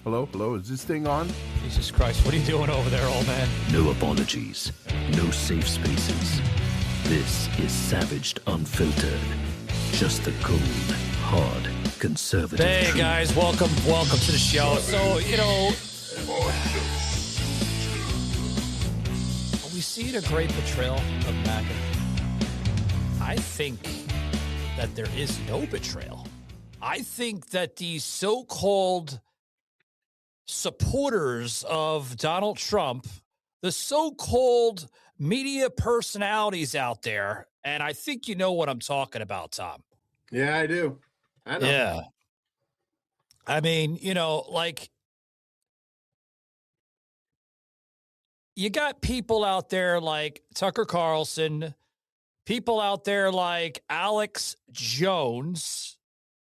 Hello, is this thing on? Jesus Christ, what are you doing over there, old man? No apologies, no safe spaces. This is Savaged Unfiltered. Just the cold, hard, conservative Hey, truth. guys, welcome to the show. So, we see a great betrayal of MAGA. I think that there is no betrayal. I think that these so-called supporters of Donald Trump, the so-called media personalities out there, and I think you know what I'm talking about, Tom. Yeah, I do. I know. Yeah. I mean, you got people out there like Tucker Carlson, people out there like Alex Jones,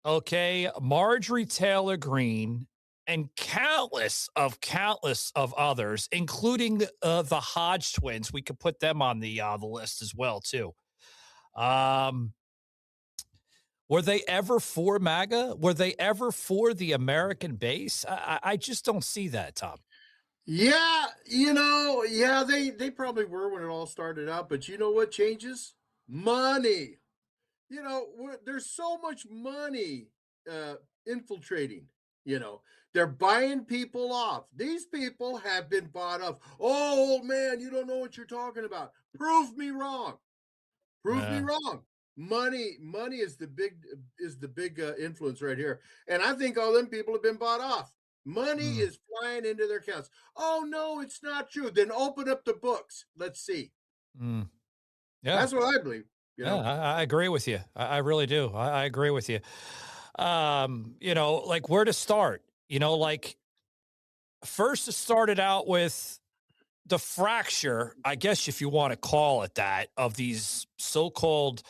Marjorie Taylor Greene, and countless of others, including the Hodge twins. We could put them on the list as well too. Were they ever for MAGA? Were they ever for the American base? I just don't see that, Tom. Yeah, they probably were when it all started out, but you know what changes? Money. There's so much money infiltrating, they're buying people off. These people have been bought off. Oh, man, you don't know what you're talking about. Prove me wrong. Prove me wrong. Money is the big influence right here. And I think all them people have been bought off. Money is flying into their accounts. Oh, no, it's not true. Then open up the books. Let's see. Yeah. That's what I believe. Yeah, I agree with you. I really do. I agree with you. Where to start? First it started out with the fracture, I guess if you want to call it that, of these so-called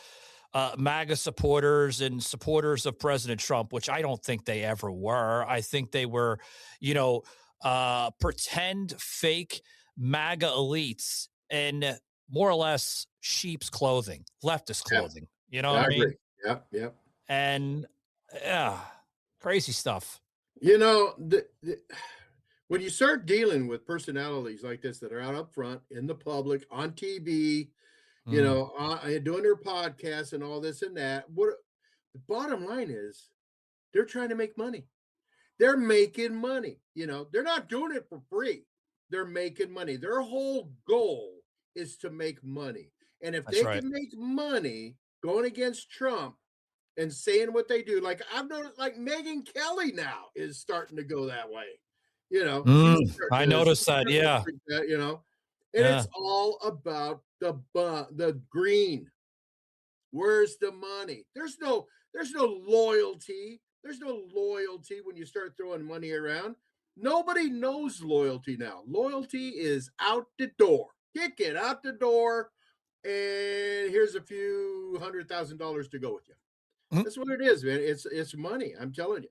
MAGA supporters and supporters of President Trump, which I don't think they ever were. I think they were, pretend fake MAGA elites and more or less sheep's clothing, leftist clothing. Yeah. You know what I mean? Agree. Yep. And crazy stuff. When you start dealing with personalities like this that are out up front in the public, on TV, doing their podcasts and all this and that, what the bottom line is, they're trying to make money. They're making money. They're not doing it for free. They're making money. Their whole goal is to make money. And if they can make money going against Trump and saying what they do, like I've noticed, like Megyn Kelly now is starting to go that way. I noticed that. Yeah. It's all about the green. Where's the money? There's no loyalty. There's no loyalty when you start throwing money around. Nobody knows loyalty now. Loyalty is out the door. Kick it out the door. And here's a few $100,000 to go with you. That's what it is, man. It's money. I'm telling you.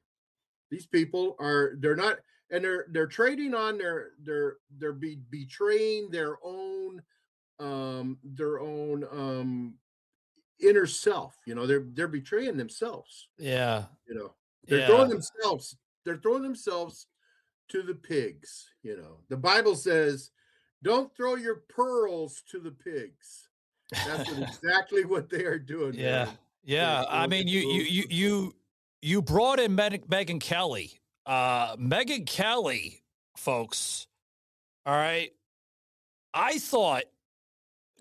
These people they're not, and they're trading on they're betraying their own inner self. They're betraying themselves. Yeah. They're throwing themselves to the pigs. The Bible says, don't throw your pearls to the pigs. That's exactly what they are doing. Yeah. Man. Yeah. I mean, you brought in Megyn Kelly. Megyn Kelly, folks. All right. I thought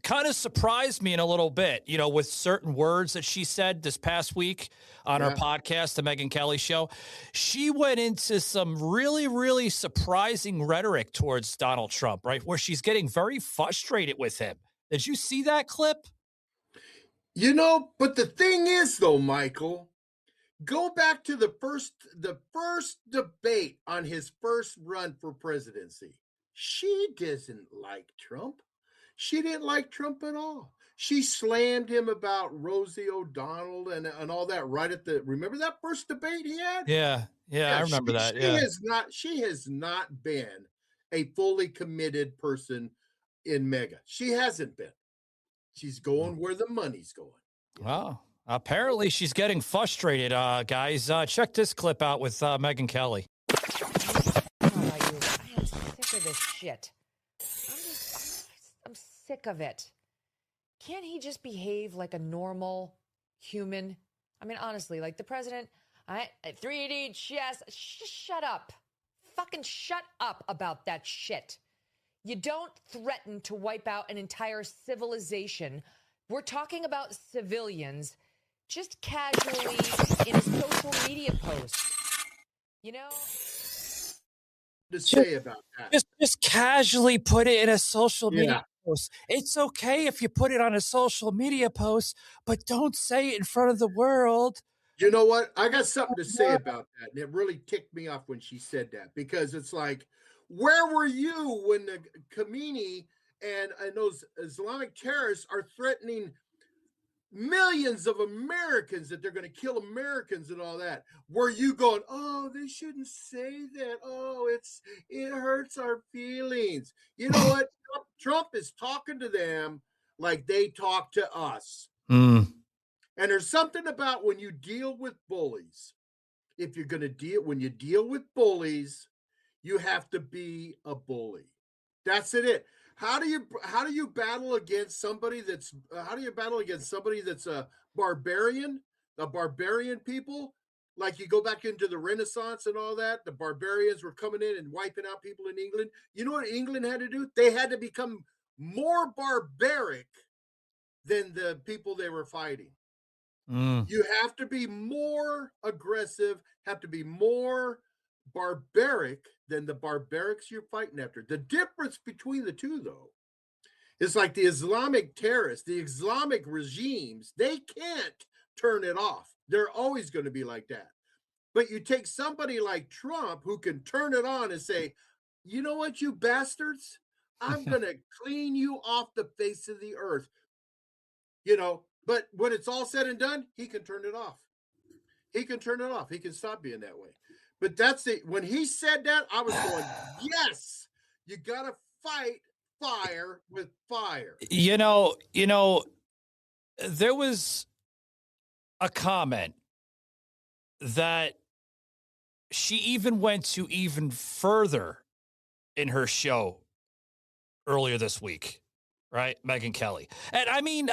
kind of surprised me in a little bit, with certain words that she said this past week on her podcast, the Megyn Kelly Show. She went into some really, really surprising rhetoric towards Donald Trump, right? Where she's getting very frustrated with him. Did you see that clip? But the thing is, though, Michael, go back to the first debate on his first run for presidency. She doesn't like Trump. She didn't like Trump at all. She slammed him about Rosie O'Donnell and all that right at remember that first debate he had? Yeah, I remember that. She has not been a fully committed person in MAGA. She hasn't been. She's going where the money's going. Wow. Apparently she's getting frustrated, guys. Check this clip out with Megyn Kelly. of this shit. I'm sick of it. Can't he just behave like a normal human? I mean, honestly, like the president, 3D chess, shut up. Fucking shut up about that shit. You don't threaten to wipe out an entire civilization. We're talking about civilians just casually in a social media post. You know? To say about that. Just casually put it in a social media post. It's okay if you put it on a social media post, but don't say it in front of the world. You know what? I got something to say about that. And it really ticked me off when she said that, because it's like, where were you when the Khamenei and those Islamic terrorists are threatening millions of Americans that they're going to kill Americans and all that? Were you going, oh, they shouldn't say that. Oh, it hurts our feelings. You know what? Trump is talking to them like they talk to us. And there's something about when you deal with bullies, if you're going to when you deal with bullies, you have to be a bully. That's it. How do you battle against somebody that's a barbarian, people? Like, you go back into the Renaissance and all that, the barbarians were coming in and wiping out people in England. You know what England had to do? They had to become more barbaric than the people they were fighting. You have to be more aggressive, have to be more barbaric than the barbarics you're fighting after. The difference between the two, though, is like the Islamic terrorists, the Islamic regimes, they can't turn it off. They're always going to be like that. But you take somebody like Trump who can turn it on and say, you know what, you bastards? I'm going to clean you off the face of the earth. You know, but when it's all said and done, he can turn it off. He can turn it off. He can stop being that way. But that's it. When he said that, I was going, yes, you got to fight fire with fire. You know, there was a comment that she even went to even further in her show earlier this week, right? Megyn Kelly. And I mean,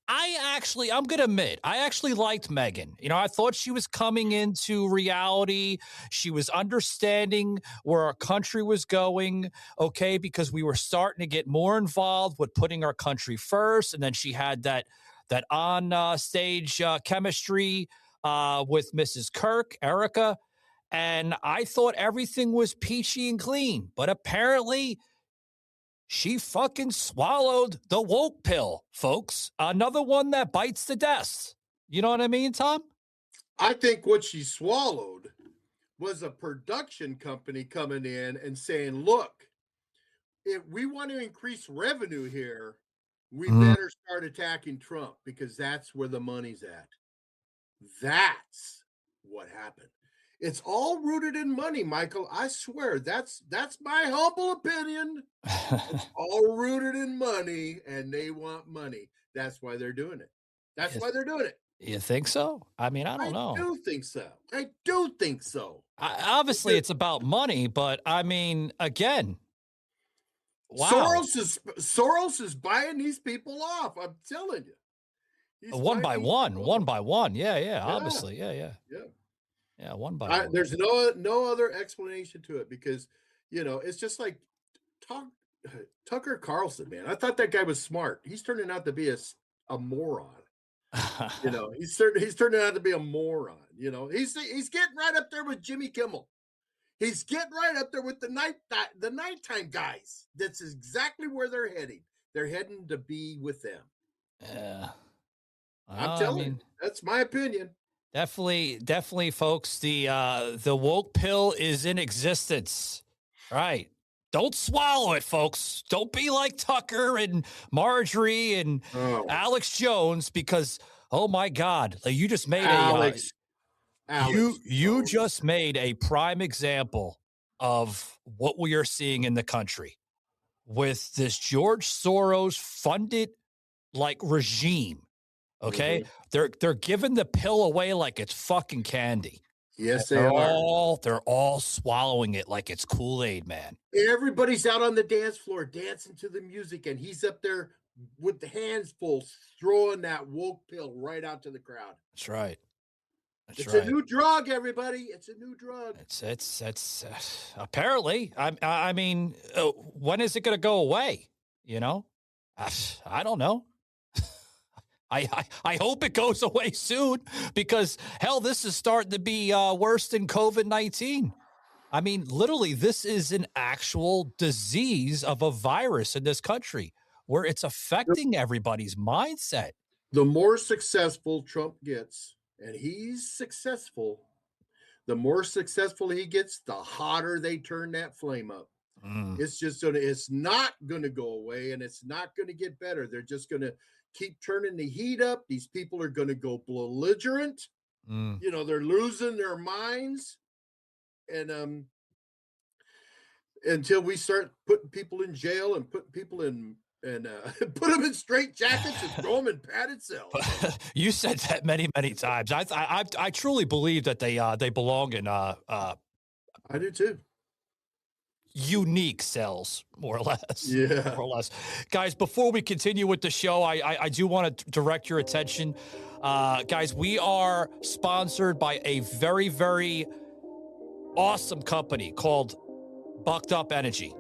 I'm going to admit, I actually liked Megyn. You know, I thought she was coming into reality. She was understanding where our country was going, okay, because we were starting to get more involved with putting our country first. And then she had that on stage chemistry with Mrs. Kirk, Erica. And I thought everything was peachy and clean. But apparently, she fucking swallowed the woke pill, folks. Another one that bites the dust. You know what I mean, Tom? I think what she swallowed was a production company coming in and saying, look, if we want to increase revenue here, we better start attacking Trump, because that's where the money's at. That's what happened. It's all rooted in money, Michael. I swear, that's my humble opinion. It's all rooted in money, and they want money. That's why they're doing it. That's why they're doing it. You think so? I mean, I don't know. I do think so. I do think so. Obviously, it's about money, but I mean, again, wow. Soros is buying these people off. I'm telling you. One by one. Yeah. Obviously. Yeah. Yeah, one by one. There's no other explanation to it, because, you know, it's just like Tucker Carlson, man. I thought that guy was smart. He's turning out to be a moron. You know, he's turning out to be a moron. You know, he's getting right up there with Jimmy Kimmel. He's getting right up there with the nighttime guys. That's exactly where they're heading. They're heading to be with them. Yeah, I'm telling you, that's my opinion. Definitely, folks. The woke pill is in existence. Right. Don't swallow it, folks. Don't be like Tucker and Marjorie and Alex Jones, because, oh my God, you just made you just made a prime example of what we are seeing in the country with this George Soros funded regime. Okay, they're giving the pill away like it's fucking candy. Yes, they are. They're all swallowing it like it's Kool-Aid, man. Everybody's out on the dance floor dancing to the music, and he's up there with the hands full, throwing that woke pill right out to the crowd. That's right. It's a new drug, everybody. It's a new drug. It's apparently. I mean, when is it going to go away? You know, I don't know. I hope it goes away soon because hell, this is starting to be worse than COVID-19. I mean, literally, this is an actual disease of a virus in this country where it's affecting everybody's mindset. The more successful Trump gets, and he's successful, the more successful he gets, the hotter they turn that flame up. It's not gonna go away, and it's not gonna get better. They're just gonna keep turning the heat up. These people are gonna go belligerent. You know, they're losing their minds, and until we start putting people in jail and putting people in and put them in straight jackets and throw them in padded cells. You said that many times. I truly believe that they belong in I do too. Unique cells, more or less. Yeah. More or less. Guys, before we continue with the show, I do want to direct your attention. Guys, we are sponsored by a very, very awesome company called Bucked Up Energy.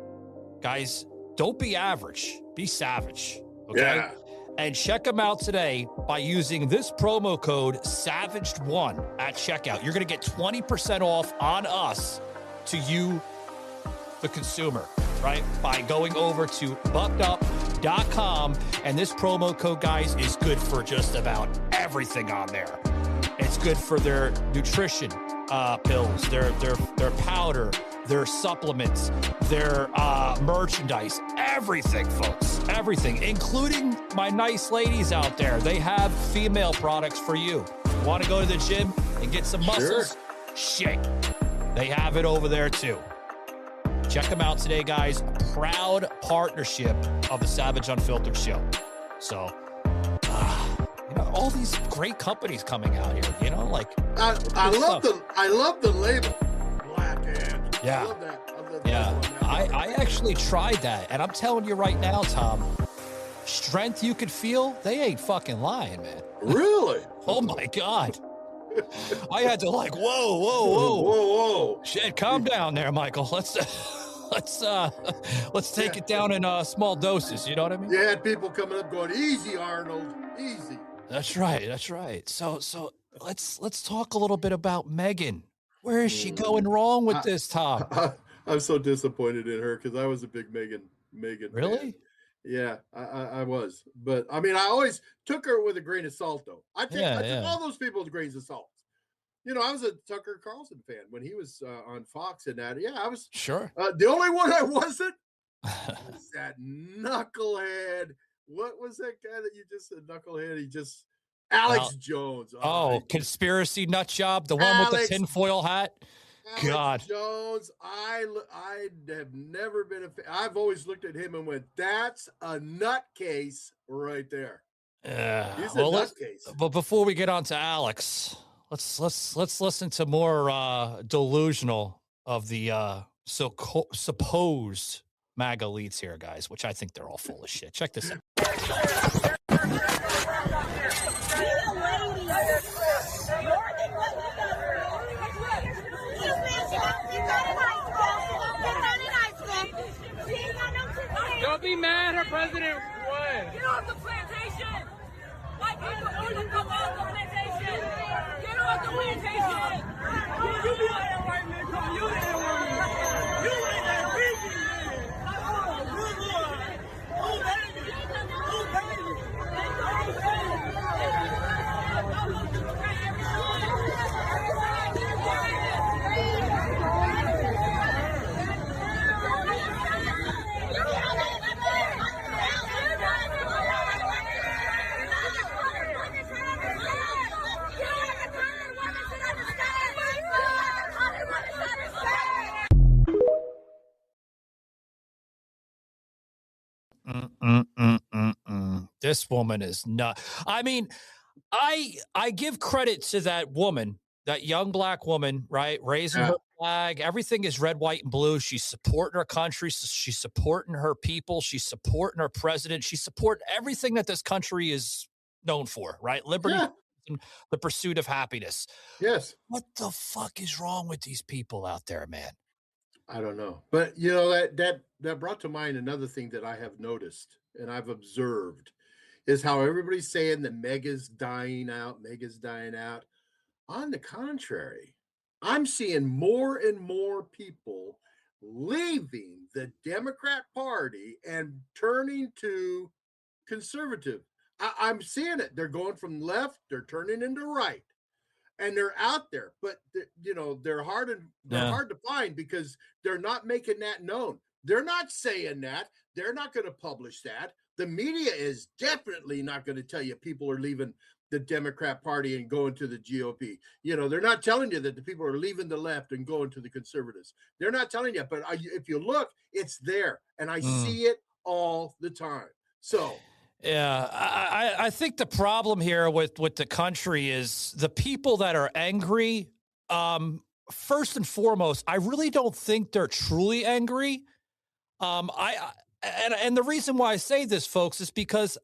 Guys, don't be average. Be savage. Okay? Yeah. And check them out today by using this promo code SAVAGED1 at checkout. You're going to get 20% off on us to you, the consumer, right? By going over to buckedup.com. And this promo code, guys, is good for just about everything on there. It's good for their nutrition pills, their powder, their supplements, their merchandise, everything, folks, everything, including my nice ladies out there. They have female products for you. Want to go to the gym and get some muscles? Sure. Shake. They have it over there too. Check them out today, guys. Proud partnership of the Savaged Unfiltered show. So, you know, all these great companies coming out here, you know, like I love the label. Black Ant. Yeah. I love that. I actually tried that, and I'm telling you right now, Tom, strength you could feel, they ain't fucking lying, man. Really? Oh my God. I had to like, whoa. Shit, calm down there, Michael. Let's take it down in small doses. You know what I mean? You had people coming up going, "Easy, Arnold, easy." That's right. So let's talk a little bit about Meghan. Where is she going wrong with this, Tom? I'm so disappointed in her because I was a big Meghan. Really? Fan. Yeah, I was. But I mean, I always took her with a grain of salt, though. I took all those people with grains of salt. You know, I was a Tucker Carlson fan when he was on Fox and that. Yeah, I was. Sure. The only one I wasn't was that knucklehead. What was that guy that you just said, knucklehead? He just Alex Jones. Conspiracy nut job, the one with the tinfoil hat. Alex God. Jones, I have never been a fan. I've always looked at him and went, "That's a nutcase right there." He's a nutcase. But before we get on to Alex, let's listen to more delusional of the supposed MAGA elites here, guys, which I think they're all full of shit. Check this out. Don't be mad, her president won. Get off the plantation! White people need to come off the plantation! Get off the plantation! You be out there, white man, come you there, white man. You ain't that region, man. Oh, good Lord. Oh, baby. Oh, baby. Oh, This woman is not. I mean, I give credit to that woman that young black woman, right, raising her flag. Everything is red, white, and blue. She's supporting her country. She's supporting her people. She's supporting her president. She's supporting everything that this country is known for, right? Liberty, and the pursuit of happiness. Yes. What the fuck is wrong with these people out there, man? I don't know. But, you know, that brought to mind another thing that I have noticed and I've observed is how everybody's saying that MAGA's dying out, MAGA's dying out. On the contrary, I'm seeing more and more people leaving the Democrat Party and turning to conservative. I'm seeing it. They're going from left, they're turning into right, and they're out there. But you know, they're hard to find because they're not making that known. They're not saying that. They're not going to publish that. The media is definitely not going to tell you people are leaving the Democrat Party and going to the GOP. You know, they're not telling you that the people are leaving the left and going to the conservatives. They're not telling you, but if you look, it's there, and I see it all the time. So, yeah, I think the problem here with the country is the people that are angry. First and foremost, I really don't think they're truly angry. And the reason why I say this, folks, is because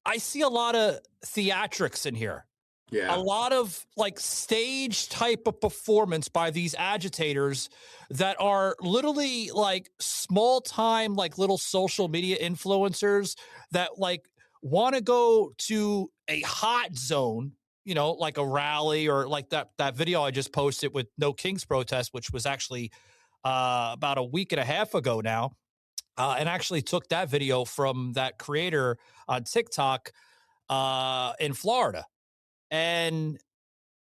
I see a lot of theatrics in here. Yeah. A lot of like stage type of performance by these agitators that are literally like small time, like little social media influencers that like want to go to a hot zone, you know, like a rally or like that video I just posted with No Kings protest, which was actually about a week and a half ago now. And actually took that video from that creator on TikTok in Florida. And,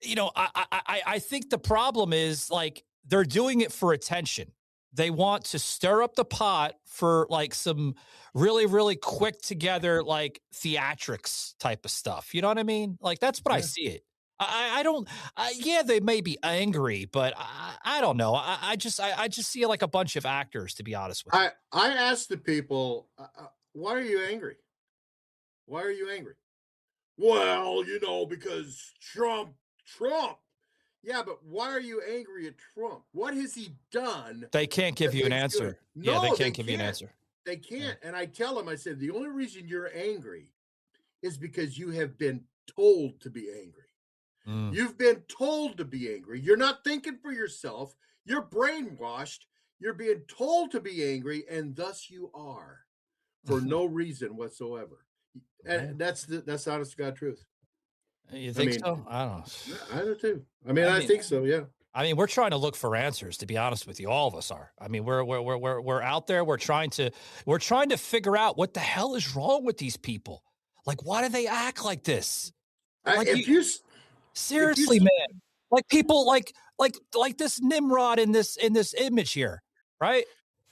you know, I think the problem is like they're doing it for attention. They want to stir up the pot for like some really, really quick together, like theatrics type of stuff. You know what I mean? Like that's what I see it. I don't. Yeah, they may be angry, but I don't know. I just see like a bunch of actors, to be honest with you. I asked the people, why are you angry? Why are you angry? Well, you know, because Trump. Yeah, but why are you angry at Trump? What has he done? They can't give you an answer. No, yeah, they can't give you an answer. They can't. And I tell them, I said, the only reason you're angry is because you have been told to be angry. You've been told to be angry. You're not thinking for yourself. You're brainwashed. You're being told to be angry, and thus you are for no reason whatsoever. And that's honest to God truth. You think so? I don't know. I do too. I think so. Yeah. I mean, we're trying to look for answers, to be honest with you. All of us are. I mean, we're out there. We're trying to figure out what the hell is wrong with these people. Like, why do they act like this? Like seriously, man. Like people like this Nimrod in this image here, right?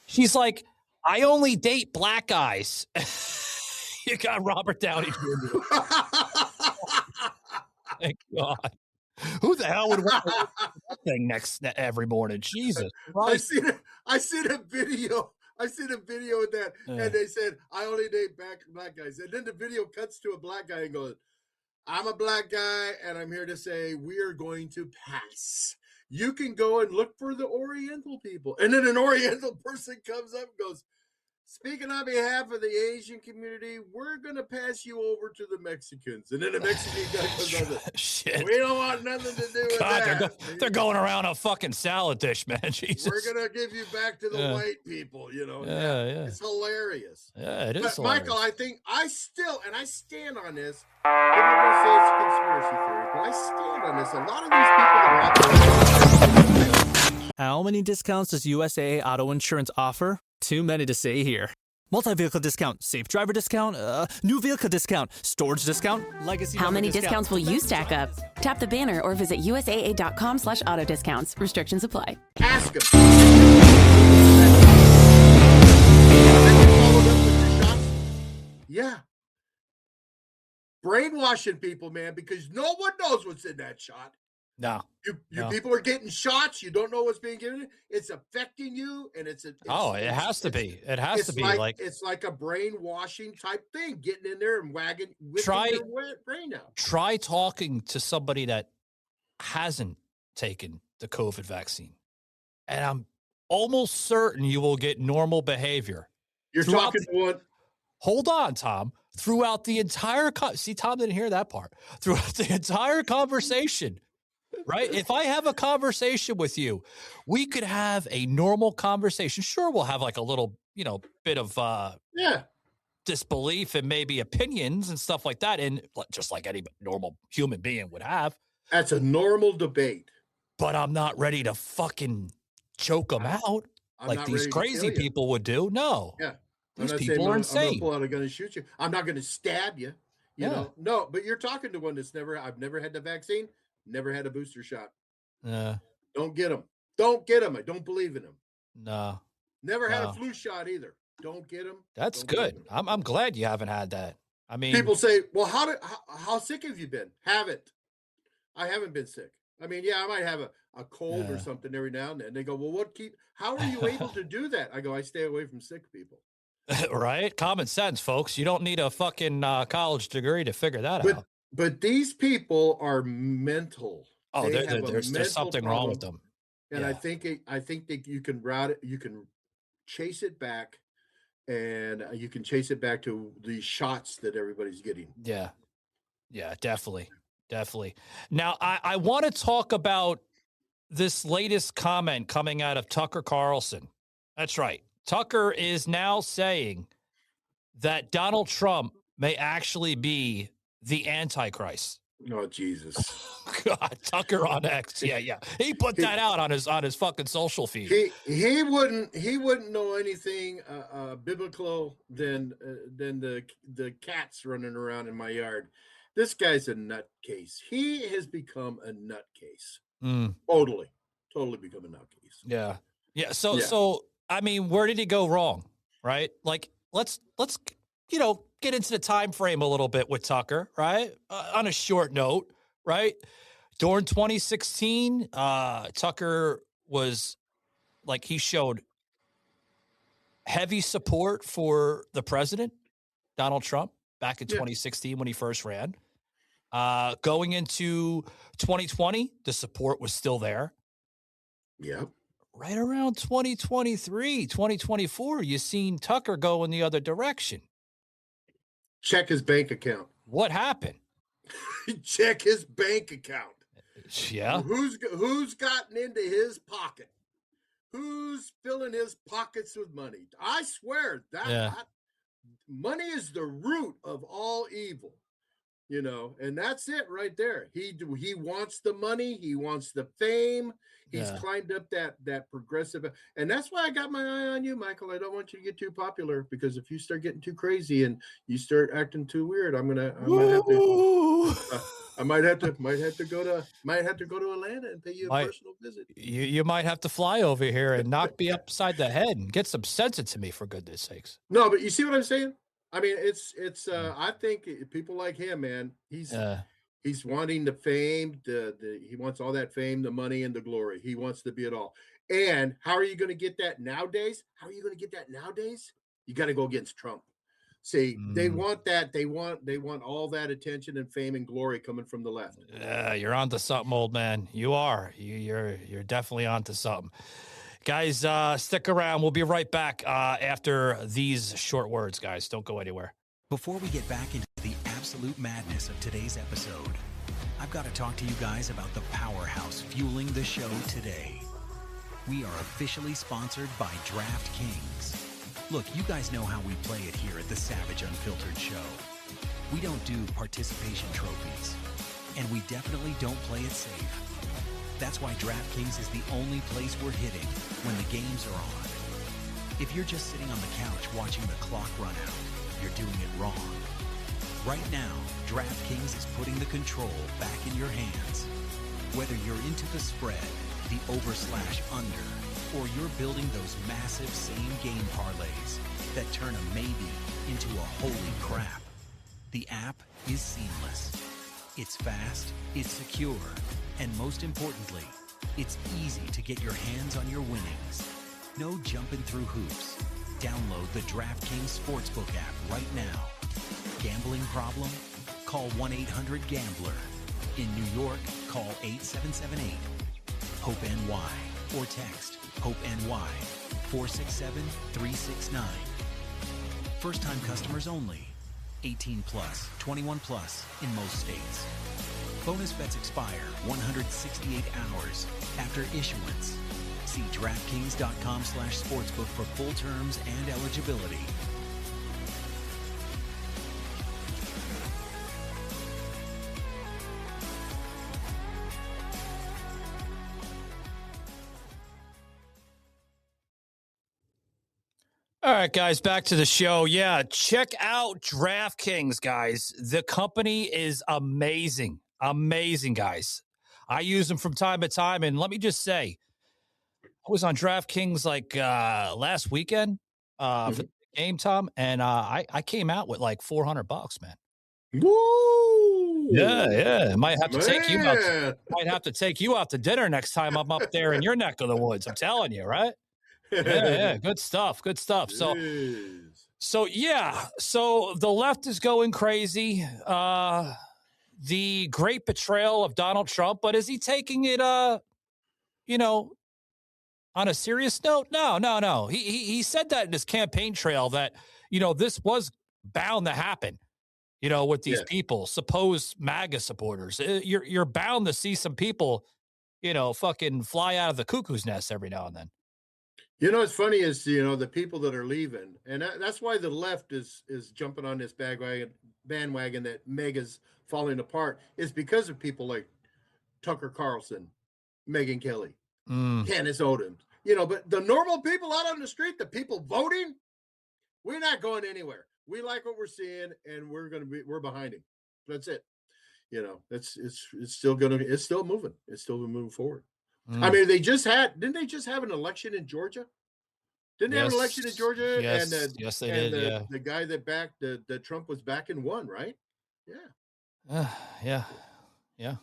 She's like, I only date black guys. You got Robert Downey Jr. Thank God. Who the hell would want that thing every morning? Jesus Christ. I seen a video of that, and they said, I only date black guys. And then the video cuts to a black guy and goes, I'm a black guy, and I'm here to say we are going to pass. You can go and look for the Oriental people. And then an Oriental person comes up and goes, speaking on behalf of the Asian community, we're going to pass you over to the Mexicans. And then the Mexican guy comes up. Shit. We don't want nothing to do with that. They're going around a fucking salad dish, man. Jesus. We're going to give you back to the white people, you know. Yeah. It's hilarious. Yeah, it is. But hilarious. Michael, I think I stand on this. People are going to say it's a conspiracy theory, but I stand on this. A lot of these people are out there. How many discounts does USAA Auto Insurance offer? Too many to say here. Multi-vehicle discount, safe driver discount, new vehicle discount, storage discount, legacy. How many discounts will you stack up? Tap the banner or visit USAA.com/auto discounts. Restrictions apply. Ask them. Yeah. Brainwashing people, man, because no one knows what's in that shot. No. You people are getting shots. You don't know what's being given. It's affecting you, and it has to be. It has to be like it's like a brainwashing type thing, getting in there and whipping your brain out. Try talking to somebody that hasn't taken the COVID vaccine. And I'm almost certain you will get normal behavior. You're talking to one. Hold on, Tom. Throughout the entire see, Tom didn't hear that part. Throughout the entire conversation, right? If I have a conversation with you, we could have a normal conversation. Sure, we'll have like a little, bit of disbelief and maybe opinions and stuff like that, and just like any normal human being would have. That's a normal debate. But I'm not ready to fucking choke them out like these crazy people would do. No. Yeah. These people are insane. I'm going to pull out a gun and shoot you. I'm not going to stab you. You know? No, but you're talking to one that's I've never had the vaccine, never had a booster shot. Don't get them. Don't get them. I don't believe in them. No. Never had a flu shot either. Don't get them. That's good. I'm glad you haven't had that. I mean, people say, well, how sick have you been? Haven't. I haven't been sick. I mean, I might have a cold or something every now and then. They go, well, how are you able to do that? I go, I stay away from sick people. Right? Common sense, folks. You don't need a fucking college degree to figure that out. But these people are mental. Oh, there's something wrong with them. And I think that you can route it. You can chase it back, and you can chase it back to the shots that everybody's getting. Yeah, definitely. Now, I want to talk about this latest comment coming out of Tucker Carlson. That's right. Tucker is now saying that Donald Trump may actually be the Antichrist. Oh, Jesus. God, Tucker on X. Yeah. He put that out on his fucking social feed. He wouldn't know anything biblical than the cats running around in my yard. This guy's a nutcase. He has become a nutcase. Totally become a nutcase. Yeah. So I mean, where did he go wrong? Right? Like, let's get into the time frame a little bit with Tucker, right? On a short note, right? During 2016, Tucker was like, he showed heavy support for the president, Donald Trump, back in 2016 when he first ran. Going into 2020, the support was still there. Yep. Right around 2023, 2024, you seen Tucker go in the other direction. Check his bank account. What happened? Check his bank account. Yeah. Who's gotten into his pocket? Who's filling his pockets with money? I swear that money is the root of all evil. And that's it right there. He wants the money. He wants the fame. He's climbed up that progressive. And that's why I got my eye on you, Michael. I don't want you to get too popular, because if you start getting too crazy and you start acting too weird, I might have to go to Atlanta and pay you a personal visit. You might have to fly over here and knock me upside the head and get some sense into me, for goodness sakes. No, but you see what I'm saying? I mean, it's I think people like him, man, he's wanting the fame, he wants all that fame, the money, and the glory. He wants to be it all. And how are you going to get that nowadays? You got to go against Trump. See, they want that. They want all that attention and fame and glory coming from the left. You're onto something, old man. You are. You're definitely onto something. Guys, stick around. We'll be right back after these short words, guys. Don't go anywhere. Before we get back into the absolute madness of today's episode, I've got to talk to you guys about the powerhouse fueling the show today. We are officially sponsored by DraftKings. Look, you guys know how we play it here at the Savaged Unfiltered show. We don't do participation trophies, and we definitely don't play it safe. That's why DraftKings is the only place we're hitting when the games are on. If you're just sitting on the couch watching the clock run out, you're doing it wrong. Right now, DraftKings is putting the control back in your hands. Whether you're into the spread, the over/under, or you're building those massive same-game parlays that turn a maybe into a holy crap, the app is seamless. It's fast, it's secure, and most importantly, it's easy to get your hands on your winnings. No jumping through hoops. Download the DraftKings Sportsbook app right now. Gambling problem? Call 1-800-GAMBLER. In New York, call 8778. HOPE-NY or text HOPE-NY 467-369. First-time customers only. 18 plus, 21 plus in most states. Bonus bets expire 168 hours after issuance. See DraftKings.com/sportsbook for full terms and eligibility. All right, guys, back to the show. Yeah, check out DraftKings, guys. The company is amazing. Amazing, guys. I use them from time to time. And let me just say, I was on DraftKings like last weekend for the game, Tom, and I came out with like $400, man. Woo! Yeah. Might have to take you out. Man. Might have to take you out to dinner next time I'm up there in your neck of the woods. I'm telling you, right? Yeah. Good stuff. So yeah. So the left is going crazy. The great betrayal of Donald Trump, but is he taking it, on a serious note? No. He said that in his campaign trail that, this was bound to happen, with these people, supposed MAGA supporters. You're bound to see some people, fucking fly out of the cuckoo's nest every now and then. What's funny is, the people that are leaving, and that's why the left is jumping on this bandwagon that MAGA's falling apart, is because of people like Tucker Carlson, Megyn Kelly, Candace Owens. But the normal people out on the street, the people voting, we're not going anywhere. We like what we're seeing, and we're behind him. That's it. It's still moving. It's still moving forward. I mean, didn't they just have an election in Georgia? Didn't they have an election in Georgia? Yes, they did. The guy that backed the Trump was back and won, right? Yeah. Yeah.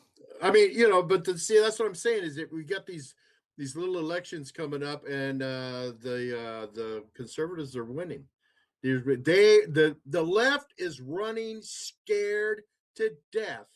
I mean, but see, that's what I'm saying is that we got these little elections coming up, and the conservatives are winning. The left is running scared to death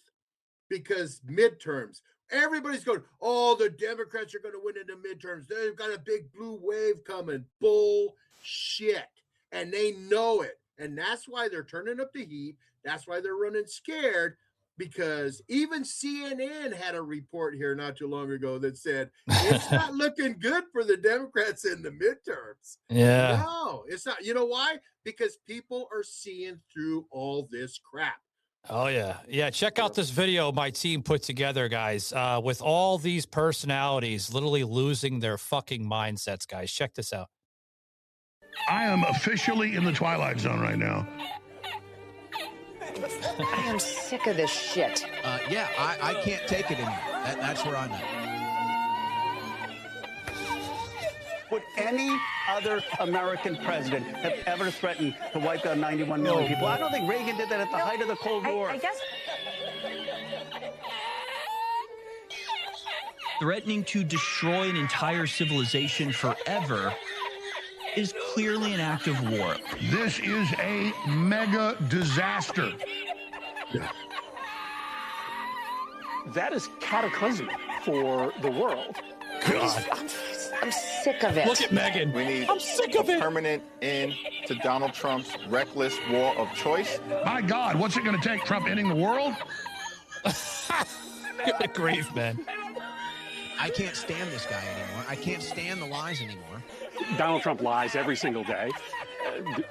because midterms. Everybody's going, oh, the Democrats are going to win in the midterms. They've got a big blue wave coming. Bullshit. And they know it. And that's why they're turning up the heat. That's why they're running scared, because even CNN had a report here not too long ago that said it's not looking good for the Democrats in the midterms. Yeah. No, it's not. You know why? Because people are seeing through all this crap. Oh, yeah. Yeah, check out this video my team put together, guys, with all these personalities literally losing their fucking mindsets, guys. Check this out. I am officially in the twilight zone right now. I am sick of this shit. I can't take it anymore. That's where I'm at. Would any other American president have ever threatened to wipe out 91 million people? I don't think Reagan did that at the height of the Cold War. I guess. Threatening to destroy an entire civilization forever is clearly an act of war. This is a mega disaster. That is cataclysmic for the world. God. I'm sick of it. Look at Megyn. We need I'm sick of it. Permanent end to Donald Trump's reckless war of choice. My God, what's it going to take? Trump ending the world? Good grief, man. I can't stand this guy anymore. I can't stand the lies anymore. Donald Trump lies every single day.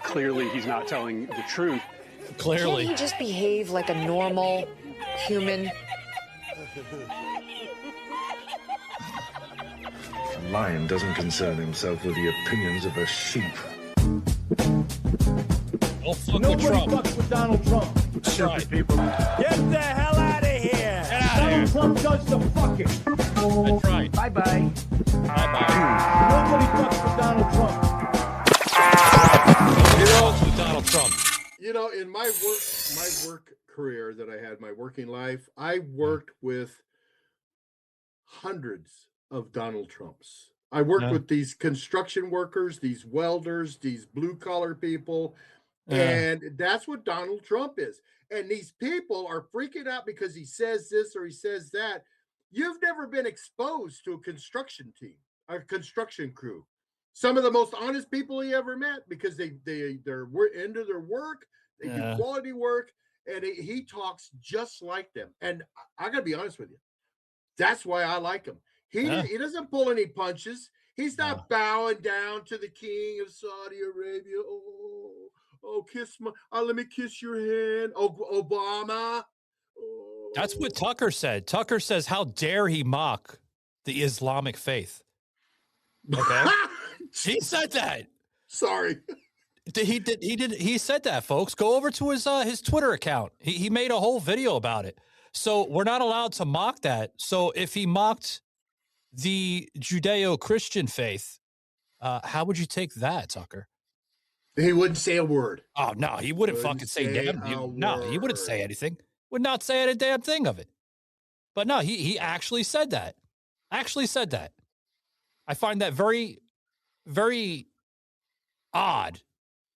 Clearly, he's not telling the truth. Clearly. Can't he just behave like a normal human? A lion doesn't concern himself with the opinions of a sheep. Nobody fucks with Donald Trump. That's right. People. Get the hell out of here. Donald Trump does the fucking. That's right. Bye-bye. Bye-bye. Nobody fucks with Donald Trump. Nobody fucks with Donald Trump. In my work career that I had, my working life, I worked with hundreds of Donald Trumps. I worked with these construction workers, these welders, these blue collar people, and that's what Donald Trump is. And these people are freaking out because he says this or he says that. you've never been exposed to a construction team, a construction crew. Some of the most honest people he ever met because they're into their work, they do quality work, and he talks just like them. And I got to be honest with you, that's why I like him. He doesn't pull any punches. He's not bowing down to the king of Saudi Arabia. Oh, let me kiss your hand. Oh, Obama. Oh. That's what Tucker said. Tucker says, how dare he mock the Islamic faith? Okay. He said that. Sorry. He said that, folks. Go over to his Twitter account. He made a whole video about it. So we're not allowed to mock that. So if he mocked the Judeo-Christian faith, how would you take that, Tucker? He wouldn't say a word. Oh, no, he wouldn't fucking say damn. No, he wouldn't say anything. Would not say a damn thing of it. But no, he actually said that. I find that very, very odd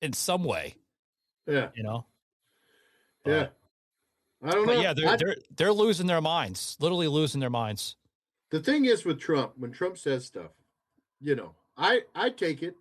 in some way. Yeah. You know? Yeah. I don't know. Yeah, they're losing their minds. Literally losing their minds. The thing is with Trump, when Trump says stuff, you know, I take it.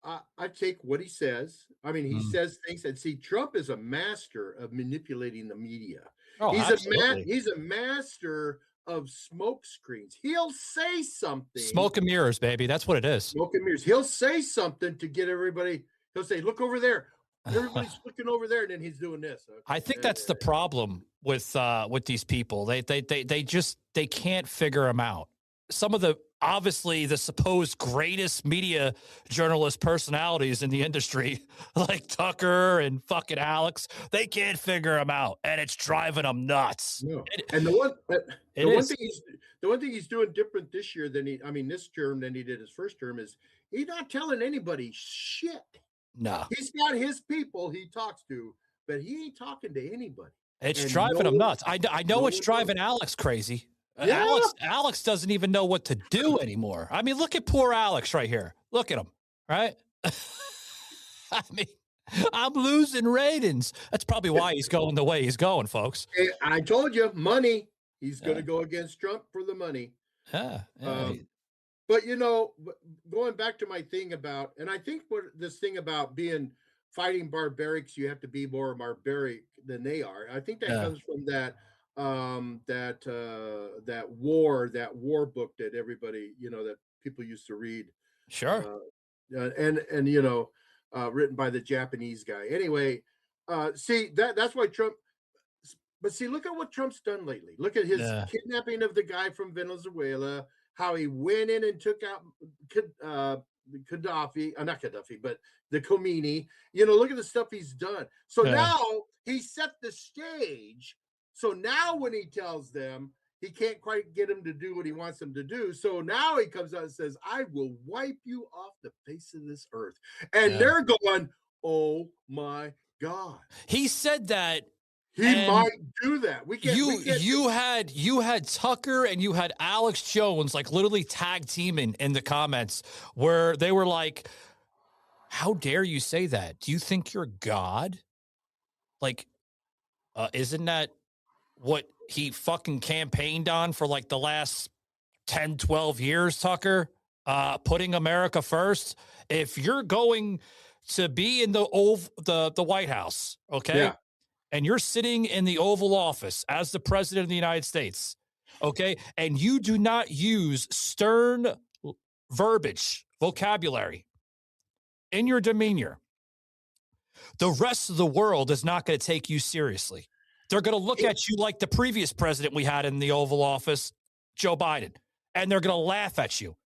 I take what he says. I mean, he says things, and see, Trump is a master of manipulating the media. Oh, he's a master of smoke screens. He'll say something. Smoke and mirrors, baby. That's what it is. Smoke and mirrors. He'll say something to get everybody. He'll say, "Look over there." Everybody's looking over there, and then he's doing this. Okay. I think that's the problem with these people. They can't figure them out. Some of the obviously the supposed greatest media journalist personalities in the industry, like Tucker and fucking Alex, they can't figure them out, and it's driving them nuts. No. And the one thing he's doing different this year than this term than he did his first term is he's not telling anybody shit. No, he's got his people he talks to, but he ain't talking to anybody. It's driving him nuts. I know it's driving Alex crazy. Yeah. Alex doesn't even know what to do anymore. I mean, look at poor Alex right here. Look at him, right? I mean, I'm losing ratings. That's probably why he's going the way he's going, folks. I told you, money. He's going to go against Trump for the money. Yeah. But, you know, going back to my thing about, and I think this thing about fighting barbarics, you have to be more barbaric than they are. I think that comes from that war book that everybody, you know, that people used to read. Sure. And you know, written by the Japanese guy. Anyway, see that's why Trump. But see, look at what Trump's done lately. Look at his kidnapping of the guy from Venezuela. How he went in and took out Gaddafi, not Gaddafi, but the Khomeini. You know, look at the stuff he's done. So now he set the stage. So now when he tells them, he can't quite get him to do what he wants them to do. So now he comes out and says, I will wipe you off the face of this earth. And they're going, oh my God. He said that. He might do that. You had Tucker and you had Alex Jones like literally tag teaming in the comments where they were like, how dare you say that? Do you think you're God? Like, isn't that what he fucking campaigned on for like the last 10, 12 years, Tucker? Putting America first. If you're going to be in the White House, okay? Yeah. And you're sitting in the Oval Office as the president of the United States, okay? And you do not use stern vocabulary in your demeanor, the rest of the world is not going to take you seriously. They're going to look at you like the previous president we had in the Oval Office, Joe Biden, and they're going to laugh at you.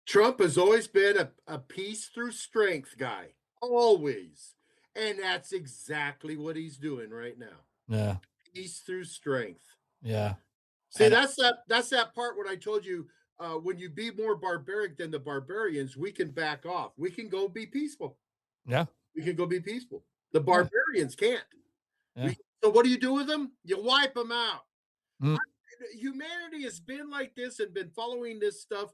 Trump has always been a peace through strength guy, always. And that's exactly what he's doing right now. Yeah. Peace through strength. Yeah. See, that's that part when I told you, when you be more barbaric than the barbarians, we can back off. We can go be peaceful. Yeah. We can go be peaceful. The barbarians can't. Yeah. So what do you do with them? You wipe them out. Humanity has been like this and been following this stuff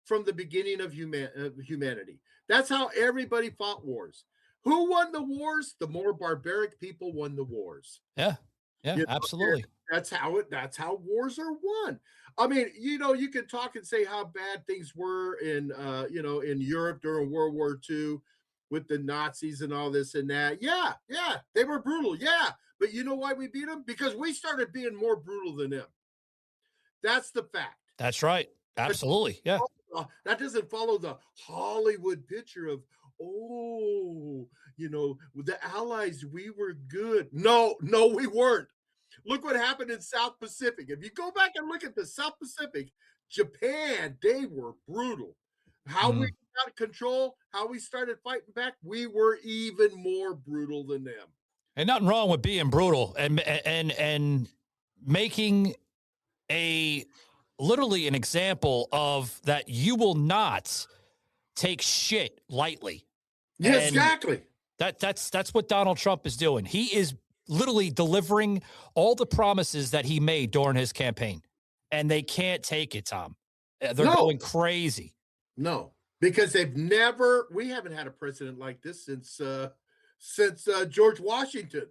from the beginning of humanity. That's how everybody fought wars. Who won the wars? The more barbaric people won the wars. Yeah. Yeah, You know, absolutely. That's how wars are won. I mean, you can talk and say how bad things were in in Europe during World War II with the Nazis and all this and that. Yeah, they were brutal. Yeah, but you know why we beat them? Because we started being more brutal than them. That's the fact. That's right. Absolutely. Yeah. That doesn't follow the Hollywood picture of, with the Allies, we were good. No, we weren't. Look what happened in South Pacific. If you go back and look at the South Pacific, Japan, they were brutal. How we got control, how we started fighting back, we were even more brutal than them. And nothing wrong with being brutal and making literally an example of that you will not take shit lightly. Yeah, exactly. That's what Donald Trump is doing. He is literally delivering all the promises that he made during his campaign, and they can't take it, Tom. They're going crazy. No, because we haven't had a president like this since George Washington.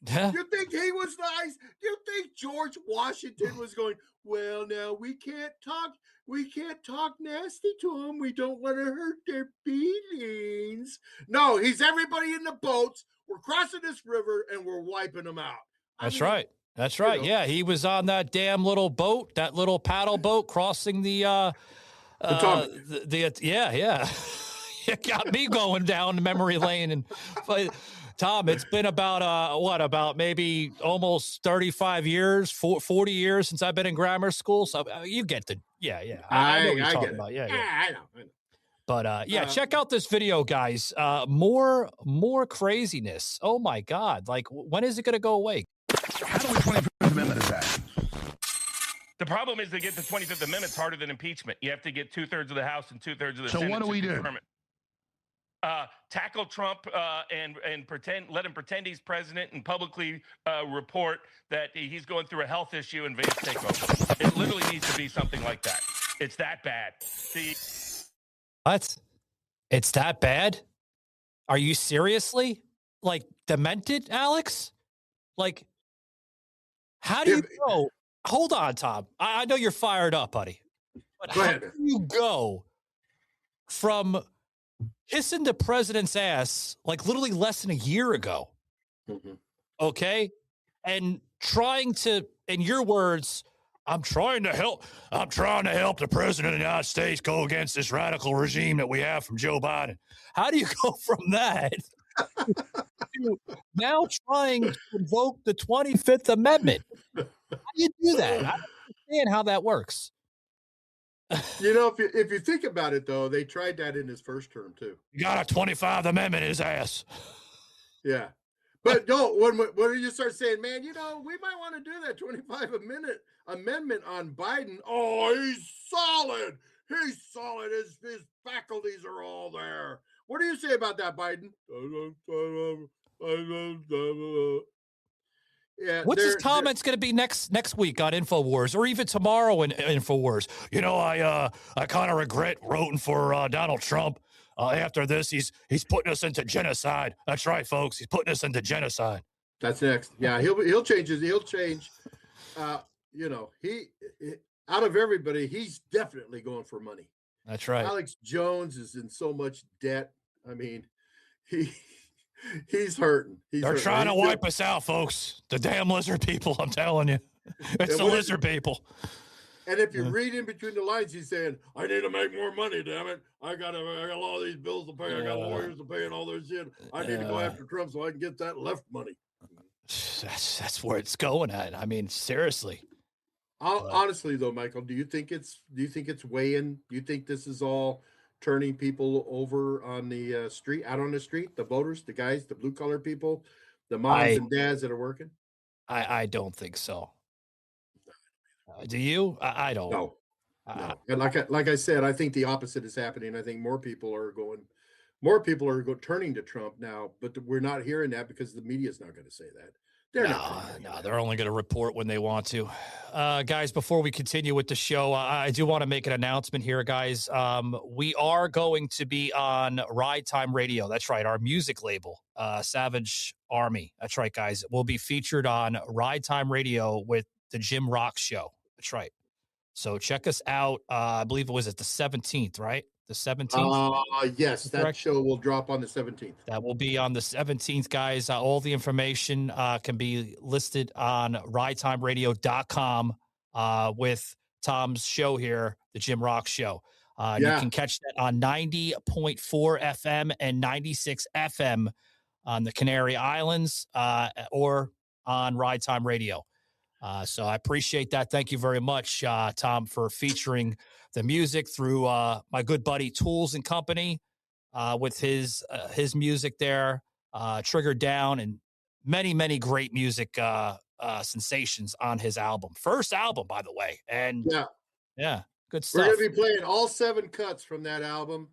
You think he was nice? You think George Washington was going, well, now we can't talk nasty to them. We don't want to hurt their feelings. No, he's everybody in the boats. We're crossing this river and we're wiping them out. That's right. Yeah, he was on that damn little boat, that little paddle boat crossing the yeah. It got me going down memory lane. And Tom, it's been about maybe almost 35 years, 40 years since I've been in grammar school. So you get the, I know what you're talking about. Yeah, I know. But check out this video, guys. More craziness. Oh my God. Like, when is it going to go away? How do we 25th Amendment attack? The problem is to get the 25th Amendment is harder than impeachment. You have to get 2/3 of the House and 2/3 of the Senate. So what do we do? Tackle Trump and let him pretend he's president and publicly report that he's going through a health issue and Vance takeover. It literally needs to be something like that. It's that bad. What? It's that bad? Are you seriously like demented, Alex? Like, how do you go? Hold on, Tom. I know you're fired up, buddy. But how do you go from kissing the president's ass like literally less than a year ago, okay, and trying to, in your words, I'm trying to help the president of the United States go against this radical regime that we have from Joe Biden. How do you go from that to now trying to invoke the 25th Amendment? How do you do that? I don't understand how that works. If you think about it, though, they tried that in his first term, too. You got a 25th Amendment in his ass. Yeah. But no, when you start saying, man, we might want to do that 25th Amendment on Biden. Oh, he's solid. He's solid. His faculties are all there. What do you say about that, Biden? Yeah, what's his comments going to be next week on InfoWars, or even tomorrow in InfoWars? I kind of regret voting for Donald Trump. After this, he's putting us into genocide. That's right, folks. He's putting us into genocide. That's next. Yeah, he'll change. He out of everybody, he's definitely going for money. That's right. Alex Jones is in so much debt. I mean, he's hurting. They're trying to wipe us out, folks. The damn lizard people, I'm telling you. It's the lizard people. And if you read in between the lines, he's saying, I need to make more money, damn it. I got all these bills to pay. I got lawyers to pay and all this shit. I need to go after Trump so I can get that left money. That's where it's going at. I mean, seriously. Honestly, though, Michael, do you think it's weighing? Do you think this is all turning people over on the street, out on the street, the voters, the guys, the blue collar people, the moms and dads that are working? I don't think so. Do you? I don't. No. And like I said, I think the opposite is happening. I think more people are turning to Trump now, but we're not hearing that because the media is not going to say that. They're only going to report when they want to. Guys, before we continue with the show, I do want to make an announcement here, guys. We are going to be on Ride Time Radio. That's right, our music label, Savage Army. That's right, guys. We'll be featured on Ride Time Radio with The Jim Rock Show. That's right. So check us out. I believe it was at the 17th, right? The 17th? Yes, that show will drop on the 17th. That will be on the 17th, guys. All the information can be listed on ridetimeradio.com with Tom's show here, the Jim Rock Show. You can catch that on 90.4 FM and 96 FM on the Canary Islands or on Ride Time Radio. So I appreciate that. Thank you very much, Tom, for featuring the music through my good buddy Tools and Company with his music there, Trigger Down, and many, many great music sensations on his album. First album, by the way. And yeah, good stuff. We're going to be playing all 7 cuts from that album.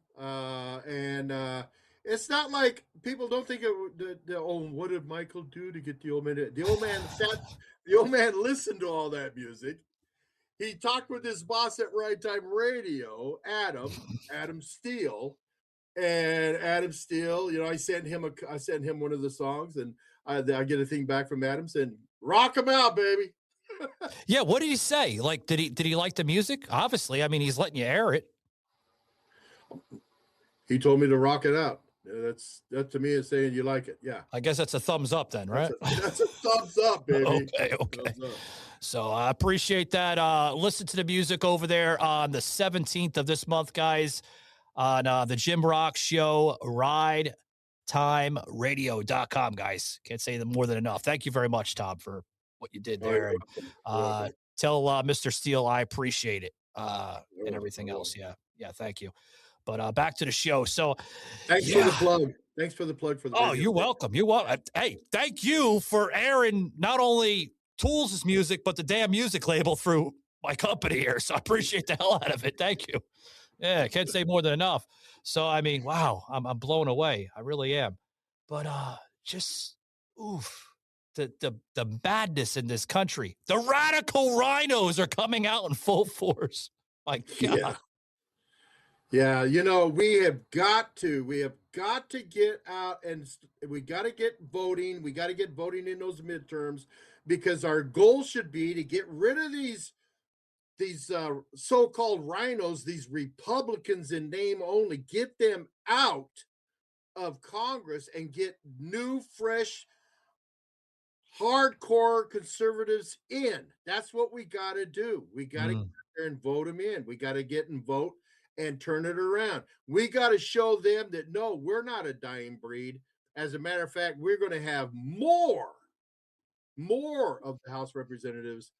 It's not like people don't think what did Michael do to get the old man? The old man listened to all that music. He talked with his boss at Ride Time Radio, Adam Steele, and Adam Steele. I sent him one of the songs, and I get a thing back from Adam saying, "Rock him out, baby." Yeah, what did he say? Like, did he like the music? Obviously, I mean, he's letting you air it. He told me to rock it out. That to me is saying you like it. Yeah. I guess that's a thumbs up then, right? That's a thumbs up, baby. Okay. So I appreciate that. Listen to the music over there on the 17th of this month, guys, on the Jim Rock Show, ridetimeradio.com, guys. Can't say more than enough. Thank you very much, Tom, for what you did there. Tell Mr. Steele I appreciate it and everything else. Yeah, thank you. But back to the show. So thanks for the plug. Thanks for the plug for the radio. You're welcome. You're welcome. Hey, thank you for airing not only Tools' music, but the damn music label through my company here. So I appreciate the hell out of it. Thank you. Yeah, I can't say more than enough. So I mean, wow, I'm blown away. I really am. But just the madness in this country. The radical RINOs are coming out in full force. My God. Yeah, we have got to get out, and we got to get voting. We got to get voting in those midterms, because our goal should be to get rid of these so-called RINOs, these Republicans in name only, get them out of Congress and get new, fresh, hardcore conservatives in. That's what we got to do. We got to get there and vote them in. We got to get and vote and turn it around. We got to show them that, no, we're not a dying breed. As a matter of fact, we're going to have more of the House representatives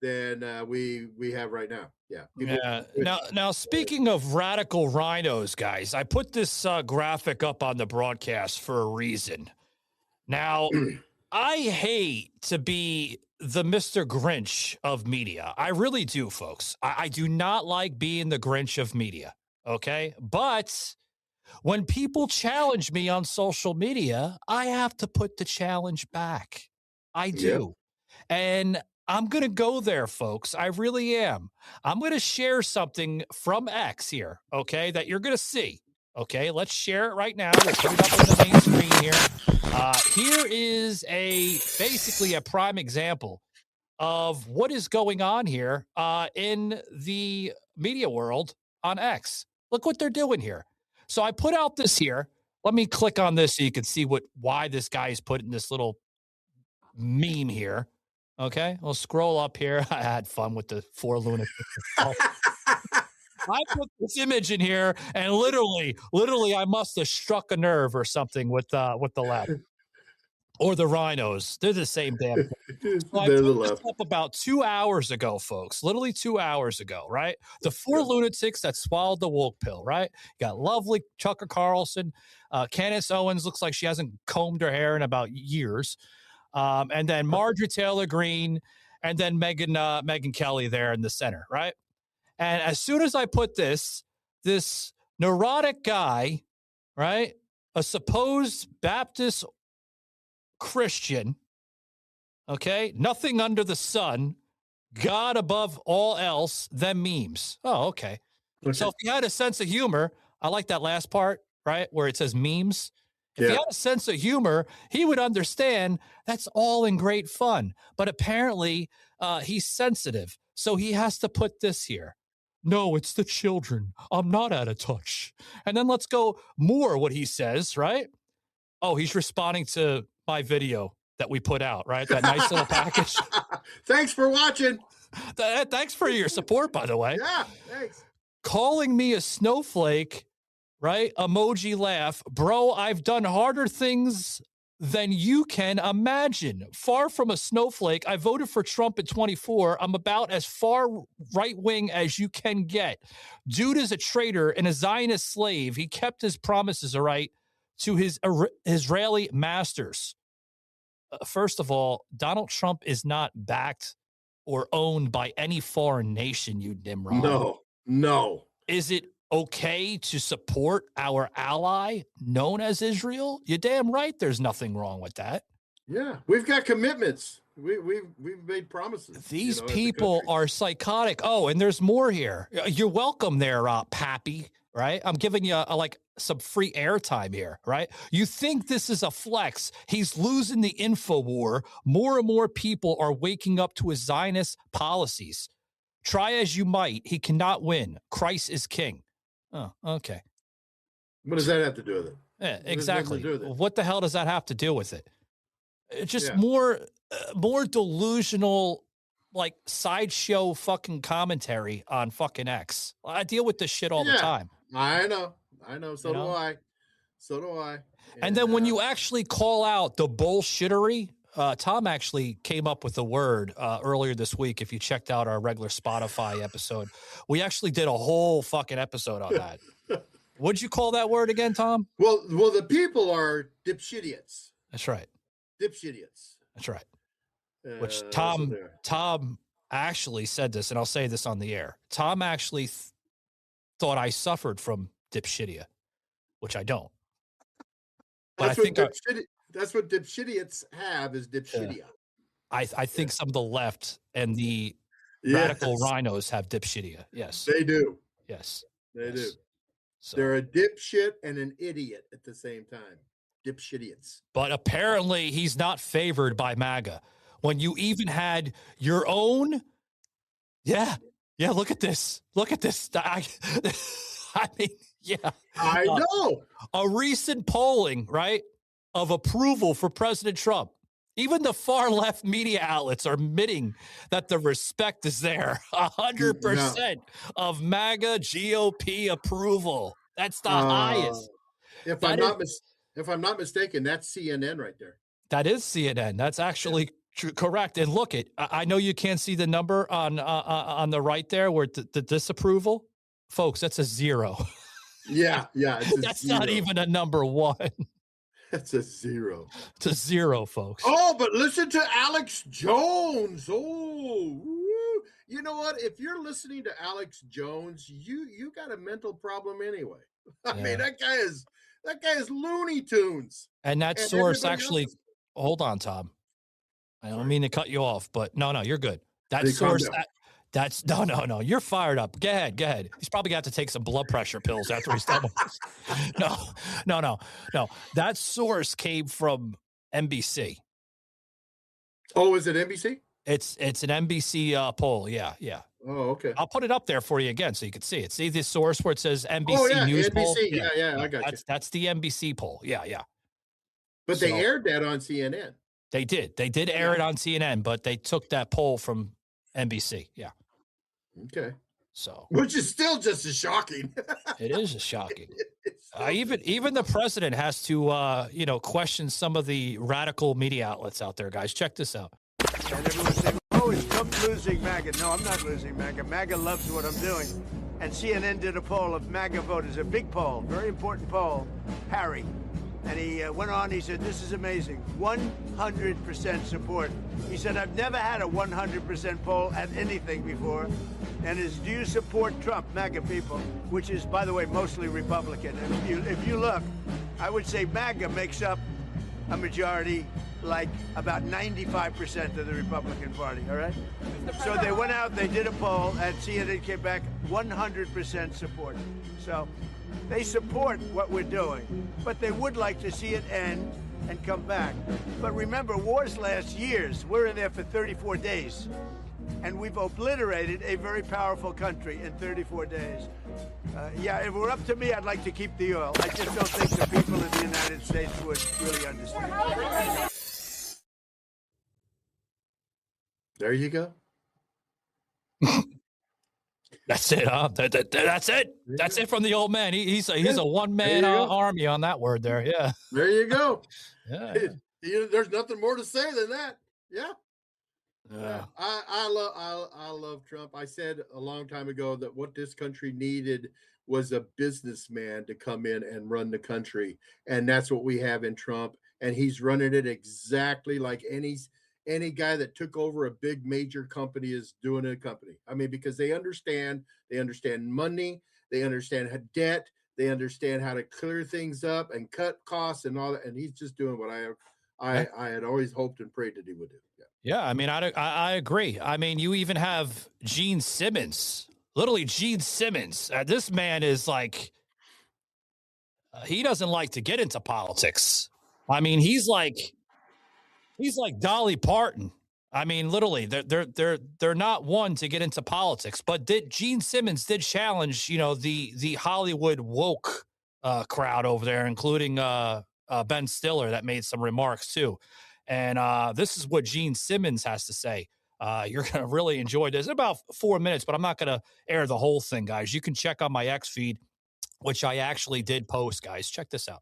than we have right now. Yeah. Now, speaking of radical RINOs, guys, I put this graphic up on the broadcast for a reason. Now, I hate to be the Mr. Grinch of media. I really do, folks. I do not like being the Grinch of media, okay? But when people challenge me on social media, I have to put the challenge back. I do. Yeah. And I'm going to go there, folks. I really am. I'm going to share something from X here, okay, that you're going to see. Okay, let's share it right now. We'll put it up on the main screen here. Here is basically a prime example of what is going on here in the media world on X. Look what they're doing here. So I put out this here. Let me click on this so you can see why this guy is putting this little meme here. Okay, we'll scroll up here. I had fun with the 4 lunatics. I put this image in here, and literally, I must have struck a nerve or something with the left or the RINOs. They're the same damn thing. So I put this up about 2 hours ago, folks. Literally 2 hours ago, right? The 4 lunatics that swallowed the woke pill, right? You got lovely Tucker Carlson. Candace Owens looks like she hasn't combed her hair in about years. And then Marjorie Taylor Greene, and then Megyn Kelly there in the center, right? And as soon as I put this neurotic guy, right, a supposed Baptist Christian, okay, nothing under the sun, God above all else, then memes. Oh, okay. So if you had a sense of humor, I like that last part, right, where it says memes. If he had a sense of humor, he would understand that's all in great fun. But apparently, he's sensitive. So he has to put this here. No, it's the children. I'm not out of touch. And then let's go more what he says, right? Oh, he's responding to my video that we put out, right? That nice little package. Thanks for watching. Thanks for your support, by the way. Yeah, thanks. Calling me a snowflake, right? Emoji laugh. Bro, I've done harder things than you can imagine. Far from a snowflake, I voted for Trump at 24. I'm about as far right-wing as you can get. Dude is a traitor and a Zionist slave. He kept his promises, all right, to his Israeli masters. First of all, Donald Trump is not backed or owned by any foreign nation, you Nimrod. No. Is it okay to support our ally known as Israel? You're damn right there's nothing wrong with that. Yeah, we've got commitments. We've made promises. These people are psychotic. Oh, and there's more here. You're welcome there, Pappy, right? I'm giving you some free airtime here, right? You think this is a flex. He's losing the info war. More and more people are waking up to his Zionist policies. Try as you might, he cannot win. Christ is king. Oh, okay. What does that have to do with it? Yeah, exactly. What the hell does that have to do with it? It's just more delusional, like sideshow fucking commentary on fucking X. I deal with this shit all the time. I know. So do I. And then when you actually call out the bullshittery, Tom actually came up with a word earlier this week. If you checked out our regular Spotify episode, we actually did a whole fucking episode on that. What'd you call that word again, Tom? Well, the people are dipshitiots. That's right. Dipshitiots. That's right. Which Tom actually said this, and I'll say this on the air. Tom actually thought I suffered from dipshitia, which I don't. But that's what dipshitiots have is dipshitia. I think some of the left and the radical RINOs have dipshitia. Yes. They do. Yes. They do. So. They're a dipshit and an idiot at the same time. Dipshitiots. But apparently he's not favored by MAGA. When you even had your own. Yeah, look at this. I mean, yeah. I know. A recent polling, right, of approval for President Trump. Even the far left media outlets are admitting that the respect is there. 100% of MAGA GOP approval. That's the highest. If I'm not mistaken, that's CNN right there. That is CNN. That's actually correct. And look, I know you can't see the number on the right there where the disapproval. Folks, that's a 0. Yeah. That's 0. Not even a number 1. That's a 0. It's a 0, folks. Oh, but listen to Alex Jones. Oh, you know what? If you're listening to Alex Jones, you got a mental problem anyway. I mean, that guy is Looney Tunes. And that source actually, hold on, Tom. I don't mean to cut you off, but no, you're good. That source, that's no, you're fired up. Go ahead. He's probably got to take some blood pressure pills after he's done with this. No. That source came from NBC. Oh, is it NBC? It's an NBC poll. Yeah. Oh, okay. I'll put it up there for you again so you can see it. See the source where it says NBC News NBC. poll? Yeah, I got you. That's the NBC poll. Yeah. But they aired that on CNN. They did air it on CNN, but they took that poll from NBC. Yeah. Okay. So, which is still just as shocking. It is shocking. Even the president has to, question some of the radical media outlets out there, guys. Check this out. And everyone saying, "Oh, is Trump losing MAGA?" No, I'm not losing MAGA. MAGA loves what I'm doing. And CNN did a poll of MAGA voters, a big poll, very important poll. Harry. And he went on, he said, "This is amazing. 100% support." He said, "I've never had a 100% poll at anything before." And do you support Trump, MAGA people, which is, by the way, mostly Republican. And if you look, I would say MAGA makes up a majority like about 95% of the Republican Party, all right? So they went out, they did a poll, and CNN came back 100% support. So they support what we're doing, but they would like to see it end and come back. But remember, wars last years. We're in there for 34 days. And we've obliterated a very powerful country in 34 days. Yeah, if it were up to me, I'd like to keep the oil. I just don't think the people of the United States would really understand. There you go. That's it, huh? That's it. That's it from the old man. He's a one-man army on that word there. Yeah. There you go. Yeah. There's nothing more to say than that. Yeah. Yeah. I love Trump. I said a long time ago that what this country needed was a businessman to come in and run the country. And that's what we have in Trump. And he's running it exactly like any guy that took over a big major company is doing a company. I mean, because they understand money, they understand debt, they understand how to clear things up and cut costs and all that. And he's just doing what I had always hoped and prayed that he would do. Yeah, I mean, I agree. I mean, you even have Gene Simmons, literally Gene Simmons. This man is like, he doesn't like to get into politics. I mean, he's like Dolly Parton. I mean, literally, they're not one to get into politics. But Gene Simmons did challenge, the Hollywood woke crowd over there, including Ben Stiller, that made some remarks too. And this is what Gene Simmons has to say. You're going to really enjoy this. It's about 4 minutes, but I'm not going to air the whole thing, guys. You can check on my X feed, which I actually did post, guys. Check this out.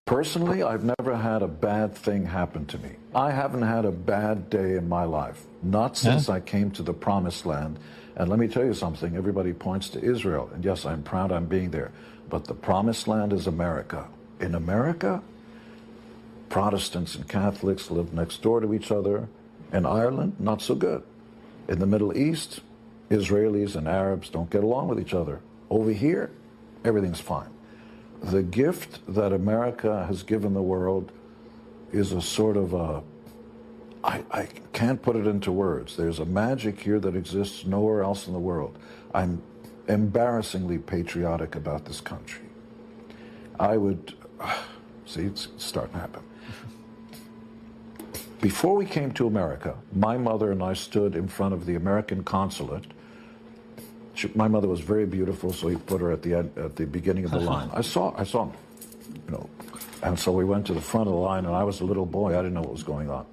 Personally, I've never had a bad thing happen to me. I haven't had a bad day in my life, not since I came to the promised land. And let me tell you something, everybody points to Israel. And yes, I'm proud I'm being there. But the promised land is America. In America, Protestants and Catholics live next door to each other. In Ireland, not so good. In the Middle East, Israelis and Arabs don't get along with each other. Over here, everything's fine. The gift that America has given the world is a sort of I can't put it into words. There's a magic here that exists nowhere else in the world. I'm embarrassingly patriotic about this country. I would, see, it's starting to happen. Before we came to America, my mother and I stood in front of the American consulate. My mother was very beautiful, so he put her at the beginning of the line. I saw, and so we went to the front of the line, and I was a little boy. I didn't know what was going on.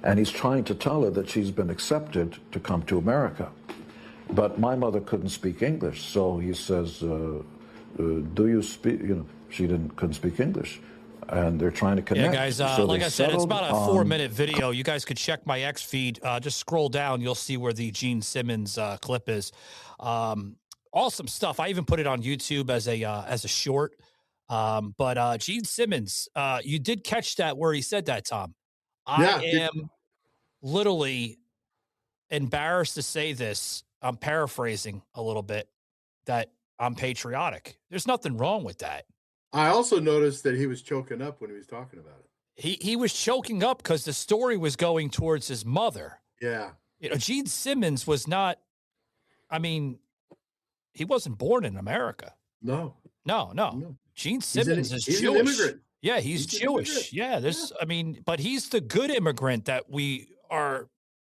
And he's trying to tell her that she's been accepted to come to America. But my mother couldn't speak English, so he says, do you speak, she couldn't speak English. And they're trying to connect. Yeah, guys, so like I said, it's about a 4-minute video. You guys could check my X feed. Just scroll down. You'll see where the Gene Simmons clip is. Awesome stuff. I even put it on YouTube as a short. But Gene Simmons, you did catch that where he said that, Tom. I am literally embarrassed to say this. I'm paraphrasing a little bit, that I'm patriotic. There's nothing wrong with that. I also noticed that he was choking up when he was talking about it. He was choking up because the story was going towards his mother. Yeah. Gene Simmons was not, I mean, he wasn't born in America. No. Gene Simmons is Jewish. An immigrant. Yeah, he's Jewish. Yeah, I mean, but he's the good immigrant that we are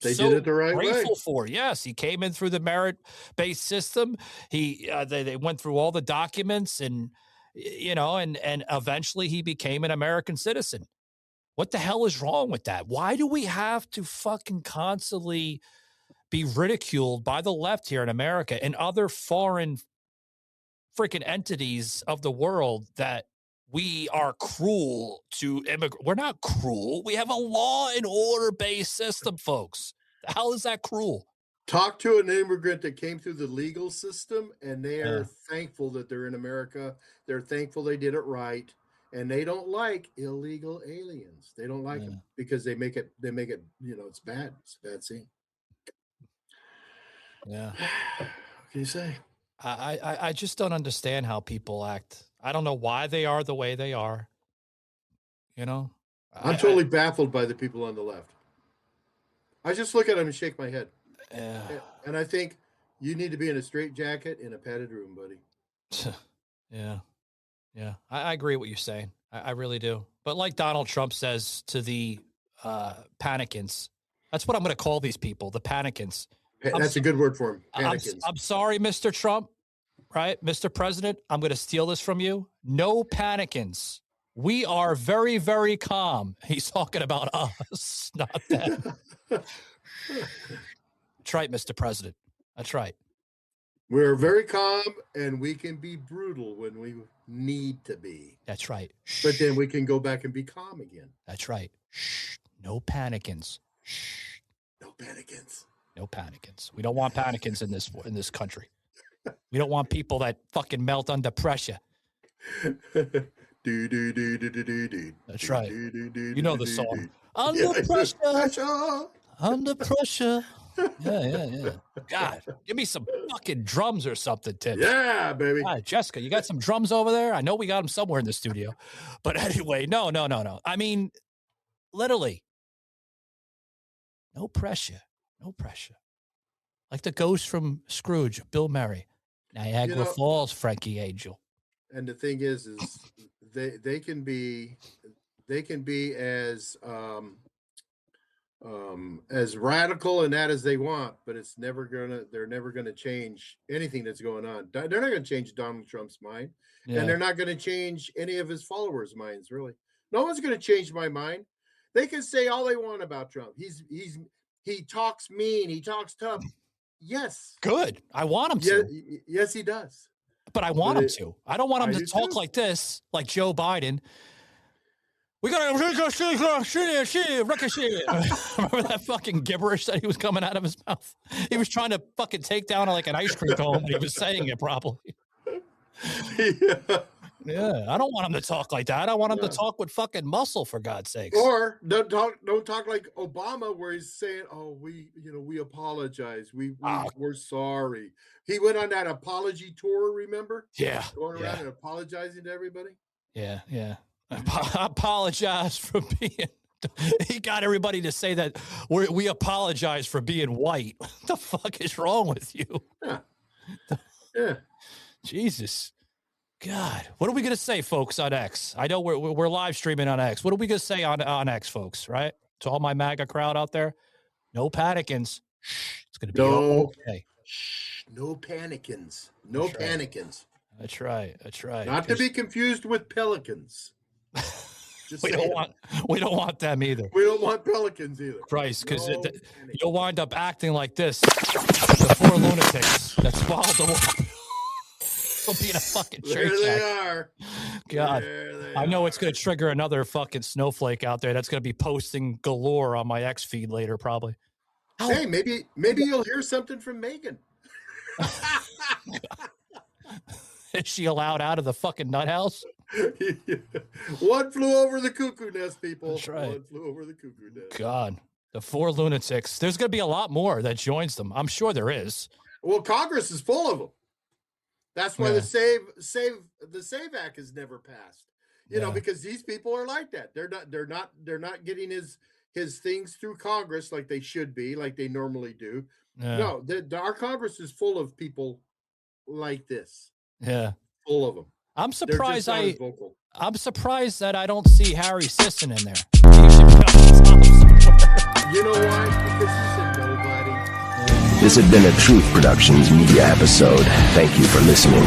did it the right grateful way. For. Yes, he came in through the merit-based system. They went through all the documents and eventually he became an American citizen. What the hell is wrong with that? Why do we have to fucking constantly be ridiculed by the left here in America and other foreign freaking entities of the world that we are cruel to immigrants? We're not cruel. We have a law and order based system, folks. The hell is that cruel? Talk to an immigrant that came through the legal system, and they are thankful that they're in America. They're thankful they did it right, and they don't like illegal aliens. They don't like them because they make it. It's bad. It's a bad scene. Yeah. What can you say? I just don't understand how people act. I don't know why they are the way they are. I'm totally baffled by the people on the left. I just look at them and shake my head. Yeah. And I think you need to be in a straitjacket in a padded room, buddy. Yeah. Yeah. I agree with what you're saying. I really do. But like Donald Trump says to the panicans, that's what I'm going to call these people, the panicans. That's a good word for them. Panicans. I'm sorry, Mr. Trump, right? Mr. President, I'm going to steal this from you. No panicans. We are very, very calm. He's talking about us, not them. That's right, Mr. President. That's right. We're very calm, and we can be brutal when we need to be. That's right. But then we can go back and be calm again. That's right. Shh. No panicans. Shh. No panicans. No panicans. We don't want panicans in this country. We don't want people that fucking melt under pressure. That's right. You know the song. Under pressure. Under pressure. Yeah. God, give me some fucking drums or something, Tim. Yeah, baby. Jessica, you got some drums over there? I know we got them somewhere in the studio. But anyway, no. I mean, literally, no pressure. No pressure. Like the ghost from Scrooge, Bill Murray. Niagara Falls, Frankie Angel. And the thing is they can be as radical in that as they want, but they're never gonna change anything that's going on. They're not gonna change Donald Trump's mind, and they're not gonna change any of his followers' minds, really. No one's gonna change my mind. They can say all they want about Trump. He talks mean, he talks tough. Yes. Good. I want him to. Yes, he does. But I want him to. I don't want him to talk like this, like Joe Biden. We got to ricochet. Remember that fucking gibberish that he was coming out of his mouth? He was trying to fucking take down like an ice cream cone, and he was saying it probably. Yeah, I don't want him to talk like that. I want him to talk with fucking muscle, for God's sakes. Or don't talk like Obama, where he's saying, "Oh, we apologize. We're sorry." He went on that apology tour. Remember? Yeah, going around and apologizing to everybody. Yeah. I apologize for being. He got everybody to say that we apologize for being white. What the fuck is wrong with you? Yeah. Jesus. God, what are we gonna say, folks, on X? I know we're live streaming on X. What are we gonna say on X, folks? Right? To all my MAGA crowd out there, no panicans. It's gonna be okay. No panicans. No panicans. That's right. Not to be confused with pelicans. We don't want them either. We don't want pelicans either. Christ, because you'll wind up acting like this. The four lunatics that swallowed the water. Will be in a fucking church. There they are. God, I know it's going to trigger another fucking snowflake out there that's going to be posting galore on my X feed later, probably. Hey, maybe you'll hear something from Megan. Is she allowed out of the fucking nut house? One flew over the cuckoo nest, people. That's right. One flew over the cuckoo nest. God, the four lunatics. There's going to be a lot more that joins them. I'm sure there is. Well, Congress is full of them. That's why the Save Act has never passed. You know, because these people are like that. They're not getting his things through Congress like they should be, like they normally do. Yeah. No, our Congress is full of people like this. Yeah, full of them. I'm surprised. I'm surprised that I don't see Harry Sisson in there. You know why? Because he's a nobody. This has been a Truth Productions media episode. Thank you for listening.